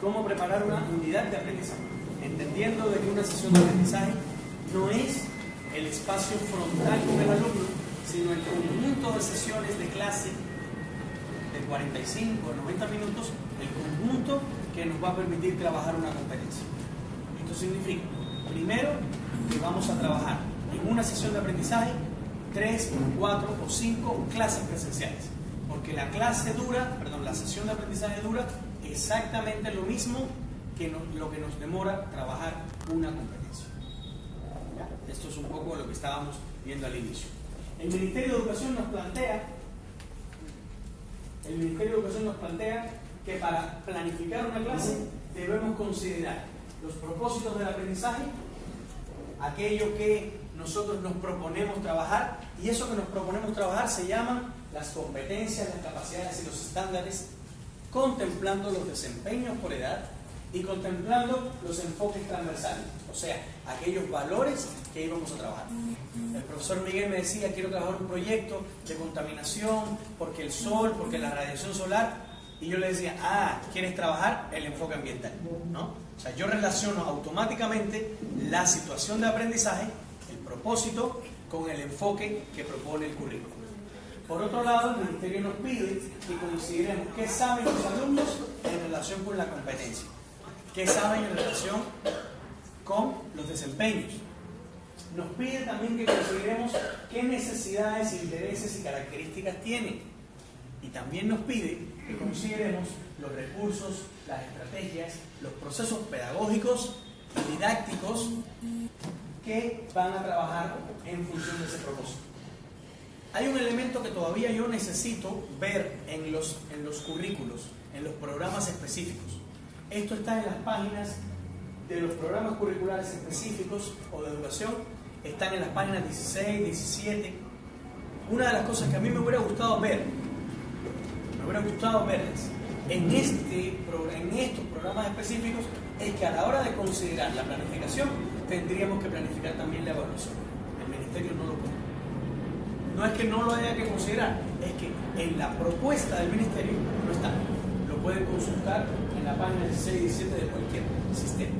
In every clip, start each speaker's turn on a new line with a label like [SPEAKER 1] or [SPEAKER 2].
[SPEAKER 1] cómo preparar una unidad de aprendizaje, entendiendo de que una sesión de aprendizaje no es el espacio frontal con el alumno, sino el conjunto de sesiones de clase de 45 o 90 minutos, el conjunto que nos va a permitir trabajar una competencia. Esto significa, primero, que vamos a trabajar en una sesión de aprendizaje 3, 4 o 5 clases presenciales, porque la sesión de aprendizaje dura exactamente lo mismo que lo que nos demora trabajar una competencia. ¿Ya? Esto es un poco lo que estábamos viendo al inicio. El Ministerio de Educación nos plantea que para planificar una clase debemos considerar los propósitos del aprendizaje, aquello que nosotros nos proponemos trabajar, y eso que nos proponemos trabajar se llaman las competencias, las capacidades y los estándares, contemplando los desempeños por edad y contemplando los enfoques transversales, o sea, aquellos valores que íbamos a trabajar. El profesor Miguel me decía, quiero trabajar un proyecto de contaminación, porque el sol, porque la radiación solar, y yo le decía, ¿quieres trabajar el enfoque ambiental? ¿No? O sea, yo relaciono automáticamente la situación de aprendizaje, el propósito, con el enfoque que propone el currículo. Por otro lado, el Ministerio nos pide que consideremos qué saben los alumnos en relación con la competencia, qué saben en relación con los desempeños. Nos pide también que consideremos qué necesidades, intereses y características tienen. Y también nos pide que consideremos los recursos, las estrategias, los procesos pedagógicos y didácticos que van a trabajar en función de ese propósito. Hay un elemento que todavía yo necesito ver en los currículos, en los programas específicos. Esto está en las páginas de los programas curriculares específicos o de educación, están en las páginas 16, 17. Una de las cosas que a mí me hubiera gustado verlas en estos programas específicos es que a la hora de considerar la planificación tendríamos que planificar también la evaluación. El Ministerio no lo puede. No es que no lo haya que considerar, es que en la propuesta del Ministerio no está. Lo pueden consultar en la página 16 y 17 de cualquier sistema.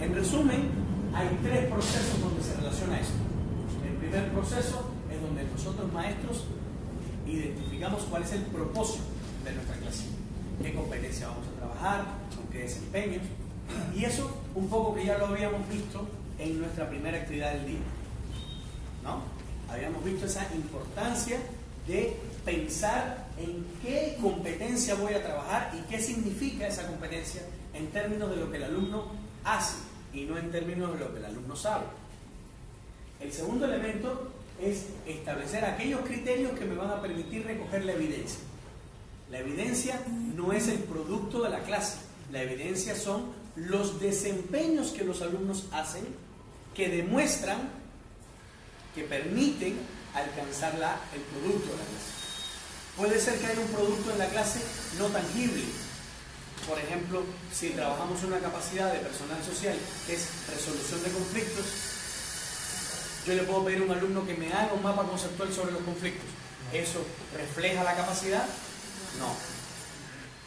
[SPEAKER 1] En resumen, hay 3 procesos donde se relaciona esto. El primer proceso es donde nosotros maestros identificamos cuál es el propósito de nuestra clase, qué competencia vamos a trabajar, con qué desempeños, y eso un poco que ya lo habíamos visto en nuestra primera actividad del día, ¿no? Habíamos visto esa importancia de pensar en qué competencia voy a trabajar y qué significa esa competencia en términos de lo que el alumno hace y no en términos de lo que el alumno sabe. El segundo elemento es establecer aquellos criterios que me van a permitir recoger la evidencia. La evidencia no es el producto de la clase, la evidencia son los desempeños que los alumnos hacen que demuestran, que permiten alcanzar el producto de la clase. Puede ser que haya un producto en la clase no tangible. Por ejemplo, si trabajamos una capacidad de personal social que es resolución de conflictos, yo le puedo pedir a un alumno que me haga un mapa conceptual sobre los conflictos. ¿Eso refleja la capacidad? No.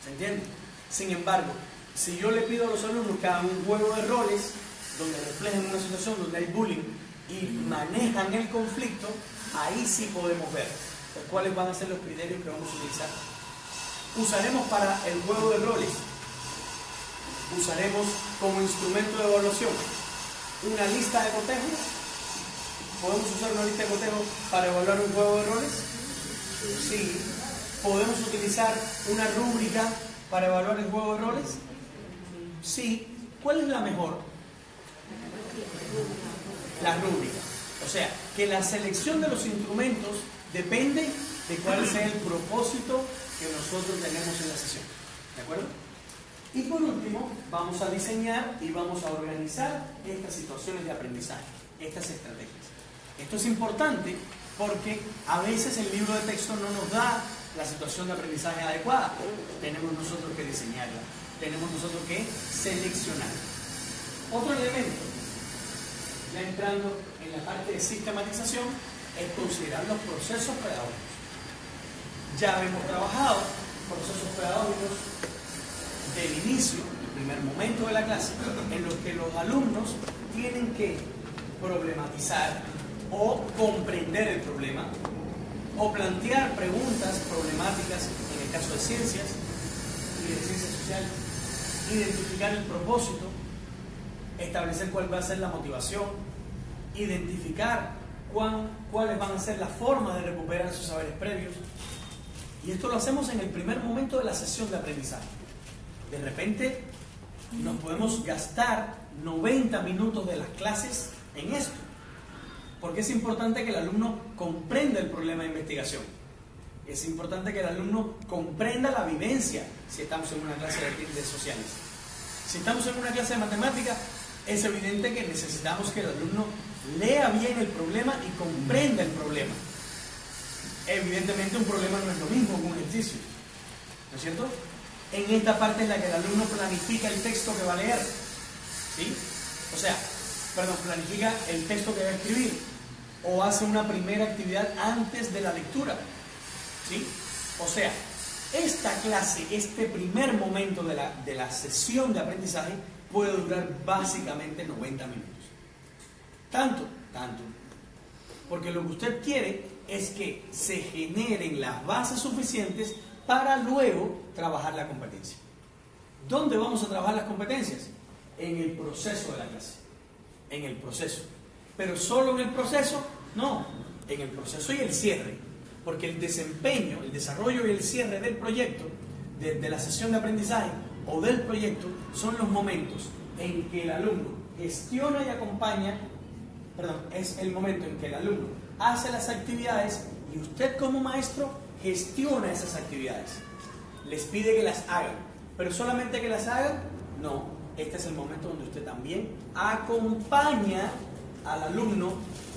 [SPEAKER 1] ¿Se entiende? Sin embargo, si yo le pido a los alumnos que hagan un juego de roles donde reflejen una situación donde hay bullying y manejan el conflicto, ahí sí podemos ver cuáles van a ser los criterios que vamos a utilizar. Usaremos para el juego de roles, usaremos como instrumento de evaluación una lista de cotejos. ¿Podemos usar una lista de cotejos para evaluar un juego de roles? Sí. ¿Podemos utilizar una rúbrica para evaluar el juego de roles? Sí. ¿Cuál es la mejor? La rúbrica. O sea, que la selección de los instrumentos depende de cuál sea el propósito que nosotros tenemos en la sesión. ¿De acuerdo? Y por último, vamos a diseñar y vamos a organizar estas situaciones de aprendizaje, estas estrategias. Esto es importante porque a veces el libro de texto no nos da la situación de aprendizaje adecuada. Tenemos nosotros que diseñarla, tenemos nosotros que seleccionarla. Otro elemento, ya entrando en la parte de sistematización, es considerar los procesos pedagógicos. Ya hemos trabajado procesos pedagógicos del inicio, primer momento de la clase, en los que los alumnos tienen que problematizar o comprender el problema, o plantear preguntas problemáticas en el caso de ciencias y de ciencias sociales, identificar el propósito, establecer cuál va a ser la motivación, identificar cuáles van a ser las formas de recuperar sus saberes previos. Y esto lo hacemos en el primer momento de la sesión de aprendizaje. De repente nos podemos gastar 90 minutos de las clases en esto, porque es importante que el alumno comprenda el problema de investigación. Es importante que el alumno comprenda la vivencia si estamos en una clase de sociales. Si estamos en una clase de matemáticas, es evidente que necesitamos que el alumno lea bien el problema y comprenda el problema. Evidentemente un problema no es lo mismo que un ejercicio, ¿no es cierto? En esta parte es la que el alumno planifica el texto que va a leer, ¿sí? O sea, planifica el texto que va a escribir, o hace una primera actividad antes de la lectura, ¿sí? O sea, esta clase, este primer momento de la sesión de aprendizaje puede durar básicamente 90 minutos. Tanto, porque lo que usted quiere es que se generen las bases suficientes para luego trabajar la competencia. ¿Dónde vamos a trabajar las competencias? En el proceso de la clase. En el proceso. Pero solo en el proceso, no. En el proceso y el cierre. Porque el desempeño, el desarrollo y el cierre del proyecto, de la sesión de aprendizaje o del proyecto, son los momentos en que el alumno gestiona y acompaña, es el momento en que el alumno hace las actividades y usted como maestro gestiona esas actividades. Les pide que las hagan, pero solamente que las hagan, no. Este es el momento donde usted también acompaña al alumno,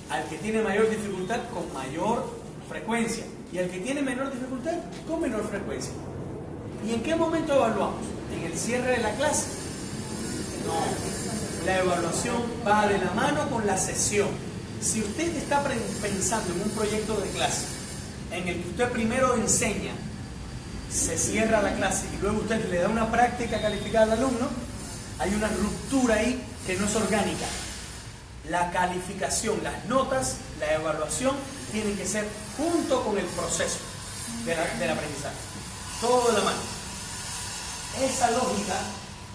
[SPEAKER 1] al que tiene mayor dificultad, con mayor frecuencia, y al que tiene menor dificultad, con menor frecuencia. ¿Y en qué momento evaluamos? ¿En el cierre de la clase? No. La evaluación va de la mano con la sesión. Si usted está pensando en un proyecto de clase en el que usted primero enseña, se cierra la clase y luego usted le da una práctica calificada al alumno, hay una ruptura ahí que no es orgánica. La calificación, las notas, la evaluación tienen que ser junto con el proceso del aprendizaje. Todo de la mano. Esa lógica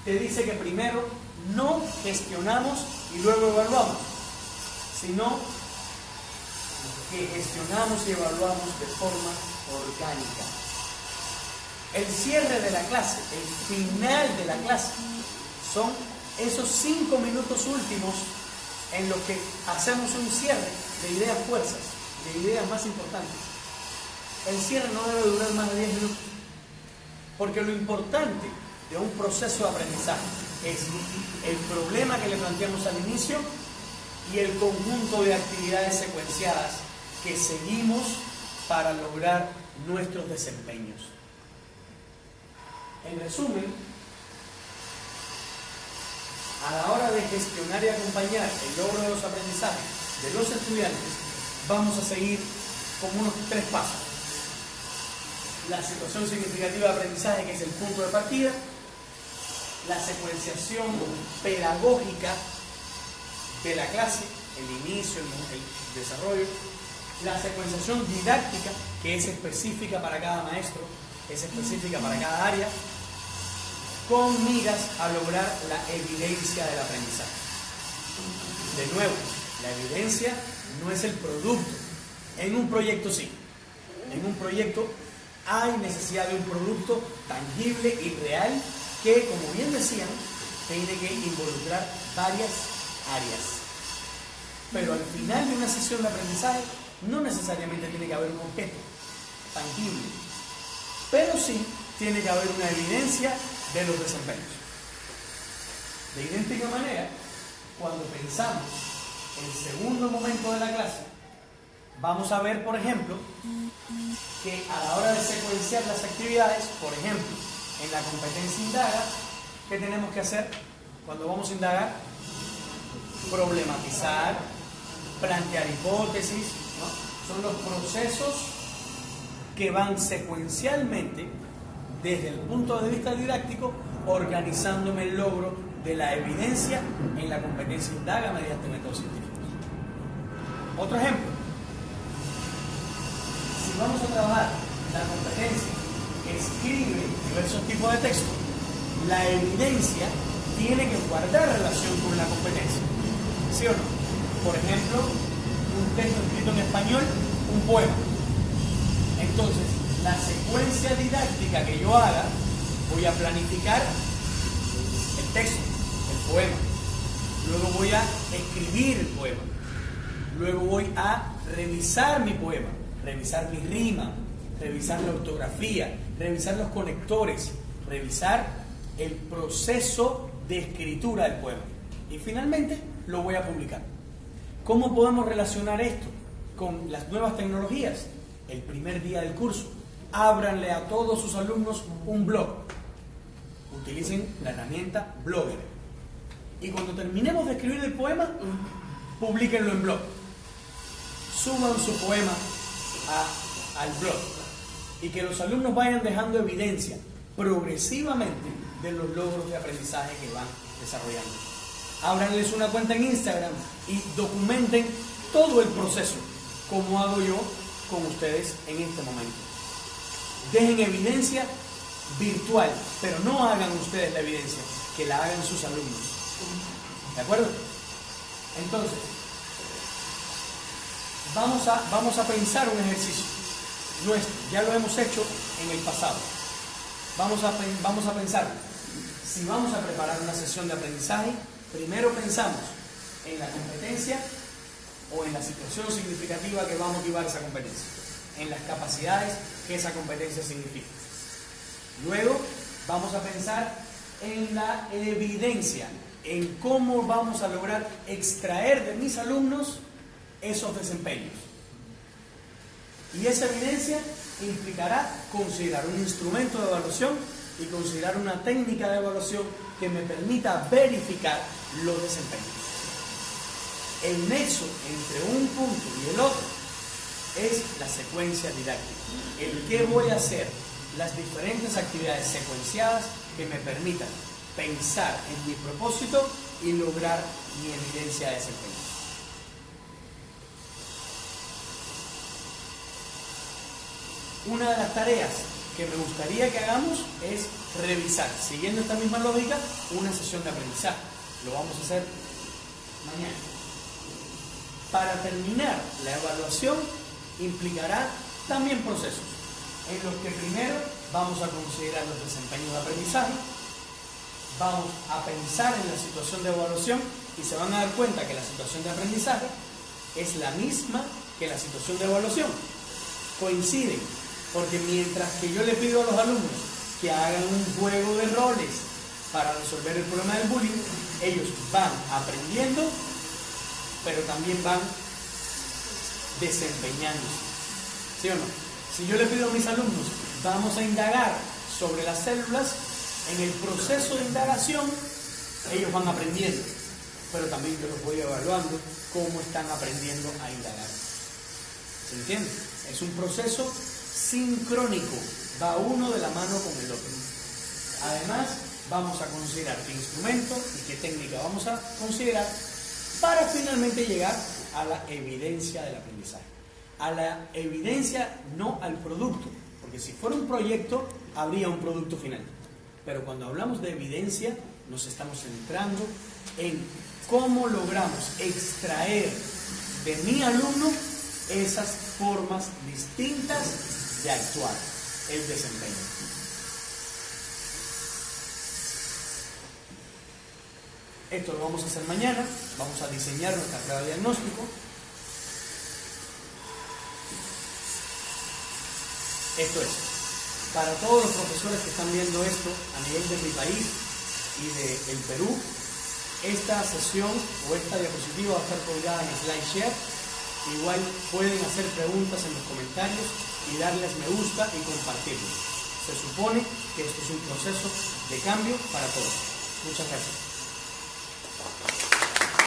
[SPEAKER 1] te dice que primero no gestionamos y luego evaluamos, sino que gestionamos y evaluamos de forma orgánica. El cierre de la clase, el final de la clase, son esos 5 minutos últimos en los que hacemos un cierre de ideas fuerzas, de ideas más importantes. El cierre no debe durar más de 10 minutos, porque lo importante de un proceso de aprendizaje es el problema que le planteamos al inicio y el conjunto de actividades secuenciadas que seguimos para lograr nuestros desempeños. En resumen, a la hora de gestionar y acompañar el logro de los aprendizajes de los estudiantes, vamos a seguir con unos 3 pasos. La situación significativa de aprendizaje, que es el punto de partida, la secuenciación pedagógica de la clase, el inicio, el desarrollo, la secuenciación didáctica, que es específica para cada maestro, es específica para cada área, con miras a lograr la evidencia del aprendizaje. De nuevo, la evidencia no es el producto. En un proyecto sí. En un proyecto hay necesidad de un producto tangible y real que, como bien decían, tiene que involucrar varias áreas. Pero al final de una sesión de aprendizaje no necesariamente tiene que haber un objeto tangible, pero sí tiene que haber una evidencia de los desempeños. De idéntica manera, cuando pensamos en el segundo momento de la clase, vamos a ver, por ejemplo, que a la hora de secuenciar las actividades, por ejemplo, en la competencia indaga, ¿qué tenemos que hacer cuando vamos a indagar? Problematizar, plantear hipótesis, ¿no? Son los procesos que van secuencialmente desde el punto de vista didáctico organizándome el logro de la evidencia en la competencia indaga mediante métodos científicos. Otro ejemplo, si vamos a trabajar la competencia, escribe diversos tipos de texto, la evidencia tiene que guardar relación con la competencia, ¿sí o no? Por ejemplo, un texto escrito en español, un poema. Entonces, la secuencia didáctica que yo haga, voy a planificar el texto, el poema. Luego voy a escribir el poema. Luego voy a revisar mi poema, revisar mi rima, revisar la ortografía, revisar los conectores, revisar el proceso de escritura del poema. Y finalmente lo voy a publicar. ¿Cómo podemos relacionar esto con las nuevas tecnologías? El primer día del curso, ábranle a todos sus alumnos un blog. Utilicen la herramienta Blogger. Y cuando terminemos de escribir el poema, publíquenlo en blog. Suban su poema al blog. Y que los alumnos vayan dejando evidencia progresivamente de los logros de aprendizaje que van desarrollando. Ábranles una cuenta en Instagram y documenten todo el proceso, como hago yo con ustedes en este momento. Dejen evidencia virtual, pero no hagan ustedes la evidencia, que la hagan sus alumnos. ¿De acuerdo? Entonces, vamos a pensar un ejercicio nuestro. Ya lo hemos hecho en el pasado. Vamos a pensar, si vamos a preparar una sesión de aprendizaje, primero pensamos en la competencia o en la situación significativa que va a motivar esa competencia, en las capacidades que esa competencia significa. Luego vamos a pensar en la evidencia, en cómo vamos a lograr extraer de mis alumnos esos desempeños. Y esa evidencia implicará considerar un instrumento de evaluación y considerar una técnica de evaluación que me permita verificar los desempeños. El nexo entre un punto y el otro es la secuencia didáctica. El qué voy a hacer, las diferentes actividades secuenciadas que me permitan pensar en mi propósito y lograr mi evidencia de desempeño. Una de las tareas que me gustaría que hagamos es revisar, siguiendo esta misma lógica, una sesión de aprendizaje. Lo vamos a hacer mañana. Para terminar, la evaluación implicará también procesos, en los que primero vamos a considerar los desempeños de aprendizaje, vamos a pensar en la situación de evaluación y se van a dar cuenta que la situación de aprendizaje es la misma que la situación de evaluación. Coinciden, porque mientras que yo le pido a los alumnos que hagan un juego de roles para resolver el problema del bullying, ellos van aprendiendo, pero también van desempeñándose. ¿Sí o no? Si yo le pido a mis alumnos, vamos a indagar sobre las células, en el proceso de indagación, ellos van aprendiendo, pero también yo los voy evaluando cómo están aprendiendo a indagar. ¿Se entiende? Es un proceso sincrónico, va uno de la mano con el otro. Además, vamos a considerar qué instrumento y qué técnica vamos a considerar para finalmente llegar a la evidencia del aprendizaje. A la evidencia, no al producto, porque si fuera un proyecto, habría un producto final. Pero cuando hablamos de evidencia, nos estamos centrando en cómo logramos extraer de mi alumno esas formas distintas de actuar, el desempeño. Esto lo vamos a hacer mañana, vamos a diseñar nuestra prueba de diagnóstico. Esto es, para todos los profesores que están viendo esto a nivel de mi país y del Perú, esta sesión o esta diapositiva va a estar colgada en SlideShare. Igual pueden hacer preguntas en los comentarios y darles me gusta y compartirlo. Se supone que esto es un proceso de cambio para todos. Muchas gracias.